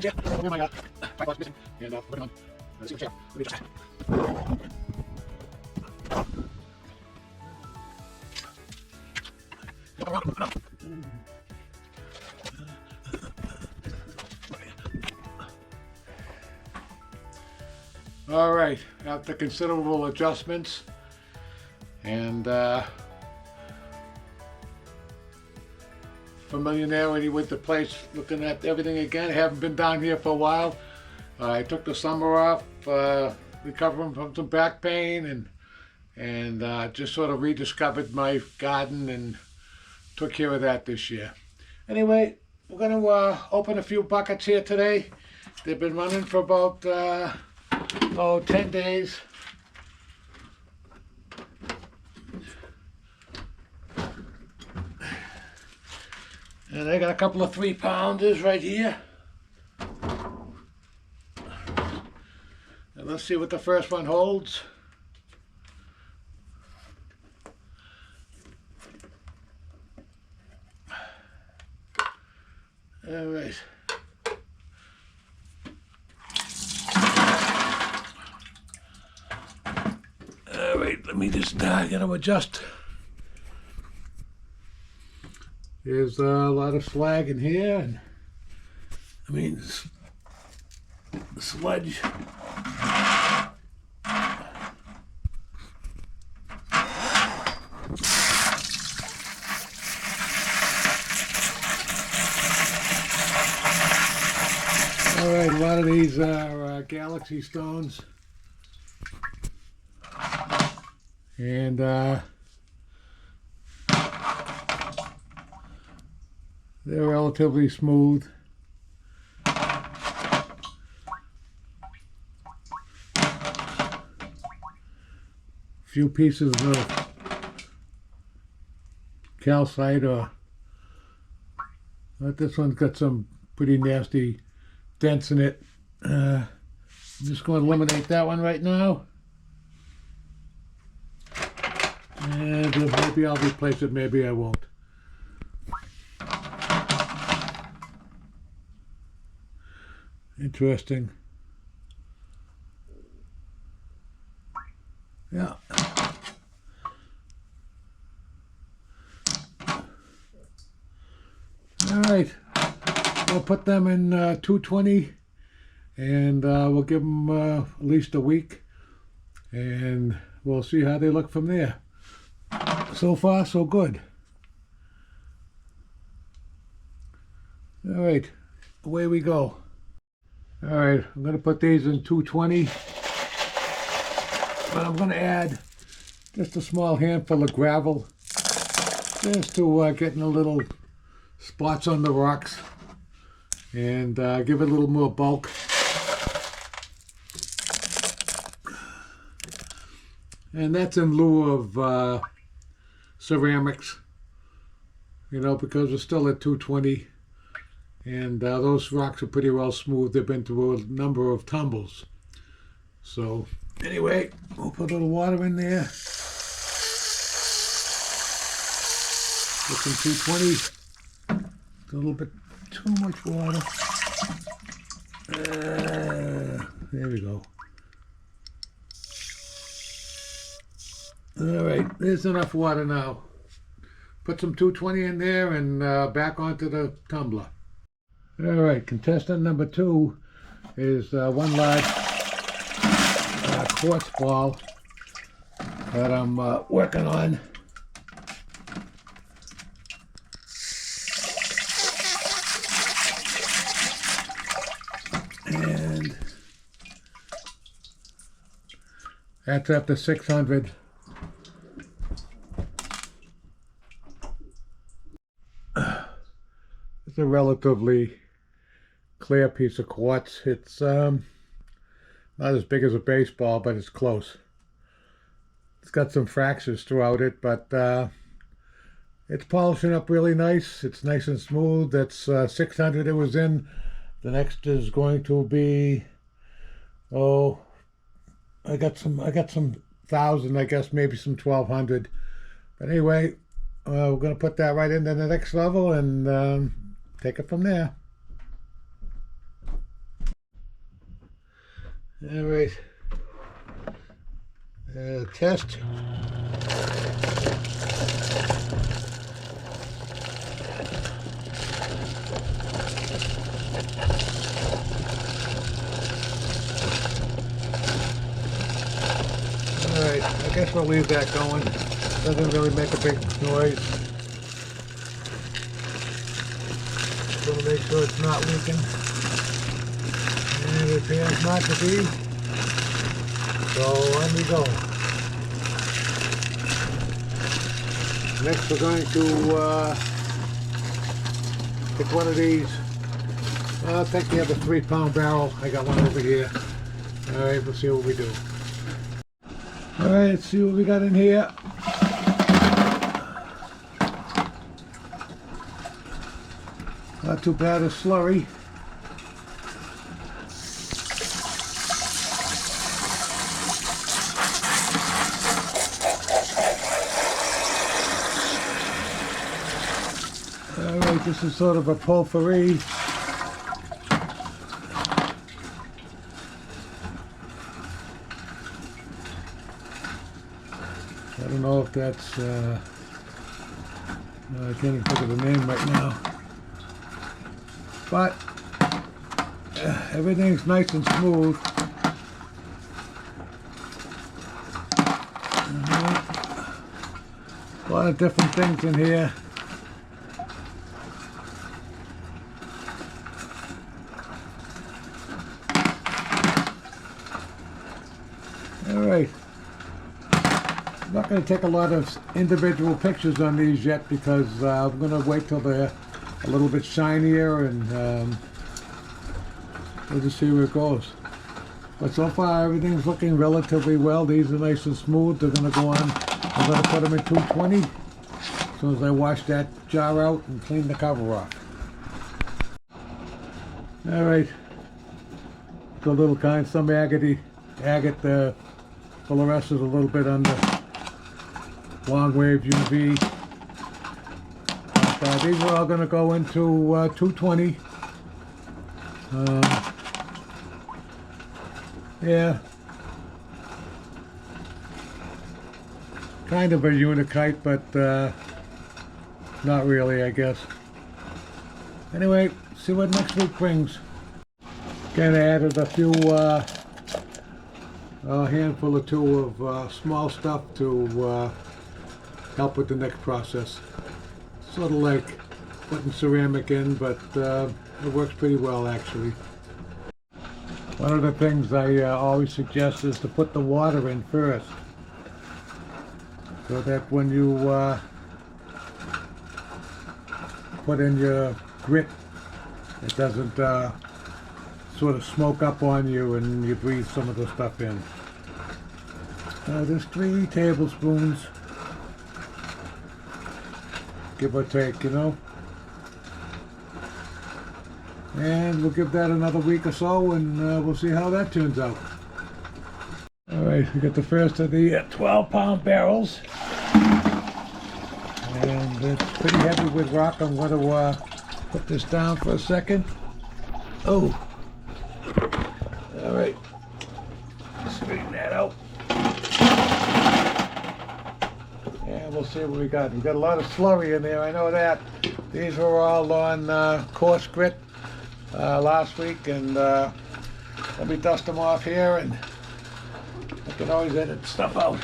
next year. Oh my God, missing, and we're working on the secret chair. Let me just. All right, after considerable adjustments and familiarity with the place, looking at everything again. I haven't been down here for a while. I took the summer off, recovering from some back pain, and just sort of rediscovered my garden and took care of that this year. Anyway, we're going to open a few buckets here today. They've been running for about 10 days. And I got a couple of 3-pounders right here. And let's see what the first one holds. All right. All right, let me just get them adjust. There's a lot of slag in here, and I mean, sludge. All right, a lot of these are galaxy stones, and they're relatively smooth. Few pieces of calcite, but this one's got some pretty nasty dents in it. I'm just going to eliminate that one right now. And maybe I'll replace it, maybe I won't. Interesting. Yeah. All right. We'll put them in 220, and we'll give them at least a week, and we'll see how they look from there. So far, so good. All right. Away we go. All right, I'm going to put these in 220, but I'm going to add just a small handful of gravel just to get in a little spots on the rocks and give it a little more bulk. And that's in lieu of ceramics, you know, because we're still at 220. And those rocks are pretty well smooth. They've been through a number of tumbles. So anyway, we'll put a little water in there. Put some 220. A little bit too much water. There we go. All right, there's enough water now. Put some 220 in there and back onto the tumbler. All right, contestant number 2 is one large quartz ball that I'm working on. And that's up to 600. It's a relatively clear piece of quartz. It's not as big as a baseball, but it's close. It's got some fractures throughout it, but it's polishing up really nice. It's nice and smooth. That's 600 it was in. The next is going to be, oh, I got some 1,000, I guess, maybe some 1,200. But anyway, we're going to put that right into the next level and take it from there. All right. Test. Alright, I guess we'll leave that going. Doesn't really make a big noise. So we'll make sure it's not leaking. And it appears not to be. So on we go. Next we're going to pick one of these. I'll take the other 3-pound barrel. I got one over here. Alright, we'll see what we do. Alright, let's see what we got in here. Not too bad a slurry. Alright, this is sort of a potpourri. I don't know if that's, I can't even think of the name right now. But everything's nice and smooth. A lot of different things in here. Alright. I'm not going to take a lot of individual pictures on these yet because I'm going to wait till they're a little bit shinier and we'll just see where it goes. But so far everything's looking relatively well. These are nice and smooth. They're going to go on. I'm going to put them in 220 as soon as I wash that jar out and clean the cover off. Alright. It's a little kind, some agate, fluoresces a little bit under. Long wave UV. But, these are all going to go into 220. Yeah. Kind of a unikite, but not really, I guess. Anyway, see what next week brings. Again, I added a few, a handful or two of small stuff to help with the next process. Sort of like putting ceramic in, but it works pretty well actually. One of the things I always suggest is to put the water in first, so that when you put in your grit, it doesn't sort of smoke up on you and you breathe some of the stuff in. There's 3 tablespoons, give or take, you know. And we'll give that another week or so and we'll see how that turns out. Alright, we got the first of the 12-pound barrels. And it's pretty heavy with rock. I'm going to put this down for a second. Oh! Alright. Straighten that out. And we'll see what we got. We got a lot of slurry in there, I know that. These were all on coarse grit last week, and let me dust them off here, and I can always edit stuff out.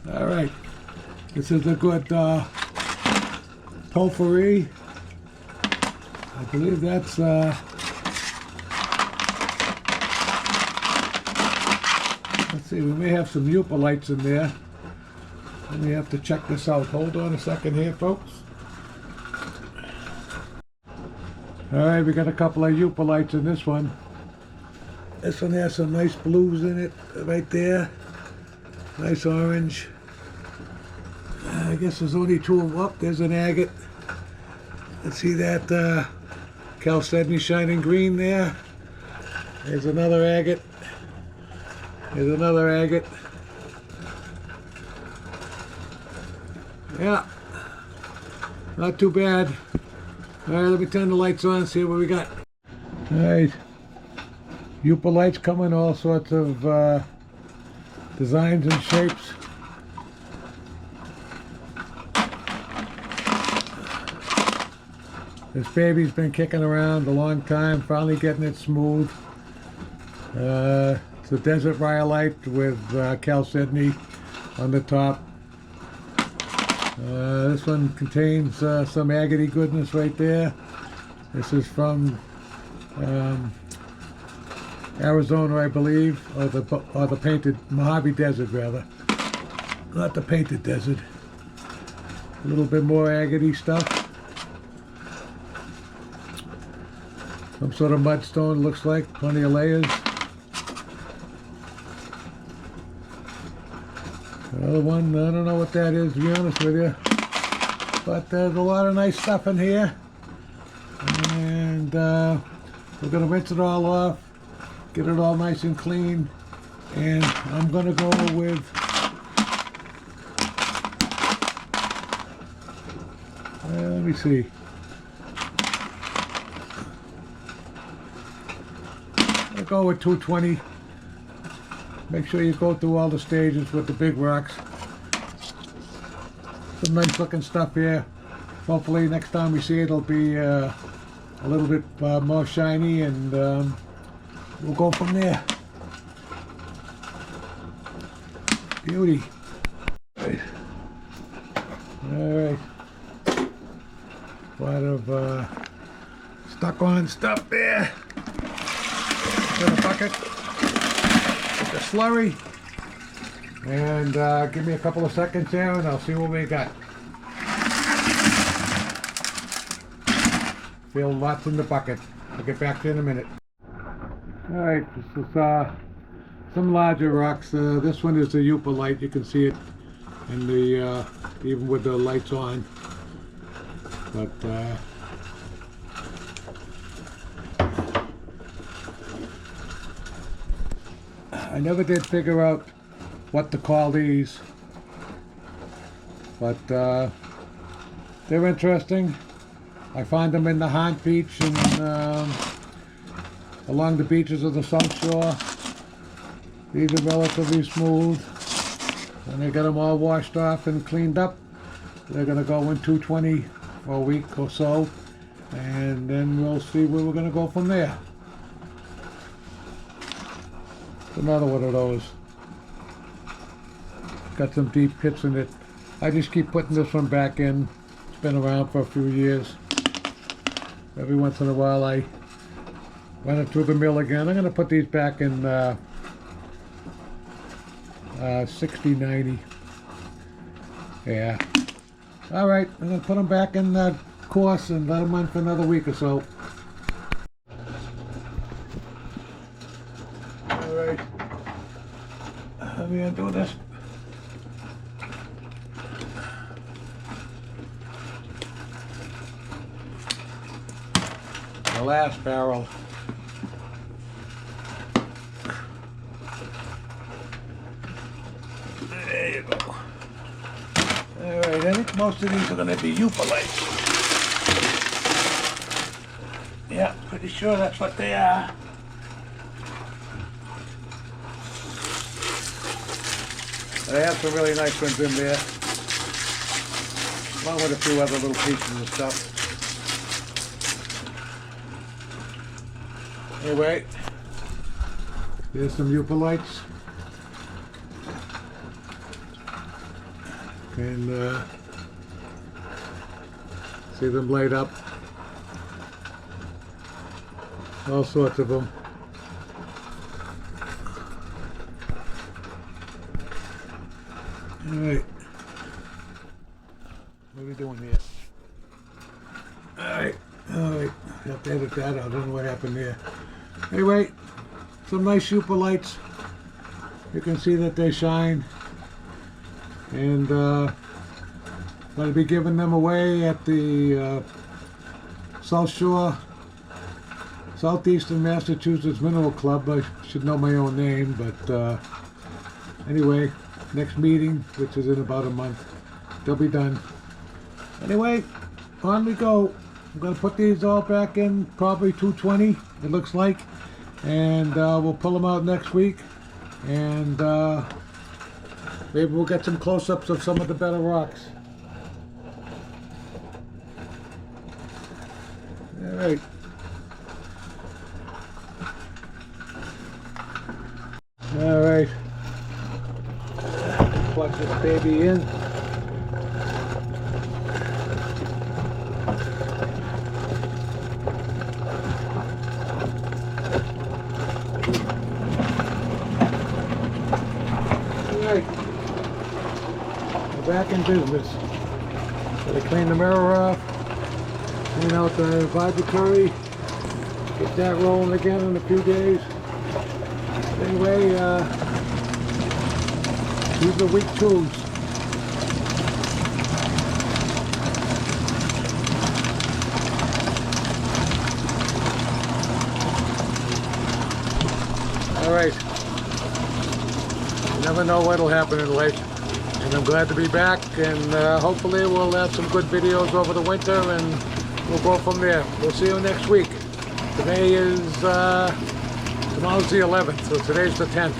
Alright, this is a good potpourri. I believe that's let's see, we may have some Yooperlites in there. And we have to check this out. Hold on a second here, folks. Alright, we got a couple of Yooperlites in this one. This one has some nice blues in it right there. Nice orange. I guess there's only two of them. Oh, there's an agate. Let's see that chalcedony shining green there. There's another agate. There's another agate. Yeah, not too bad. All right, let me turn the lights on, see what we got. All right, Yooperlites come in all sorts of designs and shapes. This baby's been kicking around a long time, finally getting it smooth. It's a desert rhyolite with chalcedony on the top. This one contains some agate goodness right there. This is from Arizona, I believe, or the painted Mojave Desert, rather. Not the painted desert. A little bit more agate stuff. Some sort of mudstone, looks like. Plenty of layers. Another one, I don't know what that is, to be honest with you. But there's a lot of nice stuff in here. And we're going to rinse it all off, get it all nice and clean. And I'm going to go with let me see. I'll go with 220. Make sure you go through all the stages with the big rocks. Some nice looking stuff here. Hopefully next time we see it, it'll be a little bit more shiny, and we'll go from there. Beauty. Alright. A lot of stuck on stuff there. In a bucket. The slurry, and give me a couple of seconds here and I'll see what we got. Feel lots in the bucket. I'll get back to you in a minute. Alright, this is some larger rocks. This one is the Yooperlite. You can see it in the even with the lights on. But I never did figure out what to call these, but they're interesting. I find them in the Haunt Beach and along the beaches of the South Shore. These are relatively smooth, and they get them all washed off and cleaned up. They're going to go in 220 for a week or so, and then we'll see where we're going to go from there. Another one of those. Got some deep pits in it. I just keep putting this one back in. It's been around for a few years. Every once in a while I run it through the mill again. I'm going to put these back in 60, 90. Yeah. Alright, I'm going to put them back in the course and let them run for another week or so. Alright. Let me undo this. The last barrel. There you go. Alright, I think most of these are going to be Yooperlites. Yeah, pretty sure that's what they are. They have some really nice ones in there, along with a few other little pieces of stuff. Anyway, here's some Yooperlites. And see them laid up. All sorts of them. Alright. What are we doing here? Alright. Alright. Yep. have to edit that out. I don't know what happened there. Anyway, some nice Yooperlites. You can see that they shine. And going to be giving them away at the South Shore, Southeastern Massachusetts Mineral Club. I should know my own name, but anyway, next meeting, which is in about a month, they'll be done. Anyway, on we go. I'm going to put these all back in, probably 220, it looks like. And we'll pull them out next week. And maybe we'll get some close-ups of some of the better rocks. All right. All right. Plug this baby in. We're back in business. Gotta clean the mirror off, clean out the vibratory, get that rolling again in a few days. Anyway, these are weak tubes. Alright. You never know what'll happen in life. And I'm glad to be back, and hopefully we'll have some good videos over the winter, and we'll go from there. We'll see you next week. Today is, tomorrow's the 11th, so today's the 10th.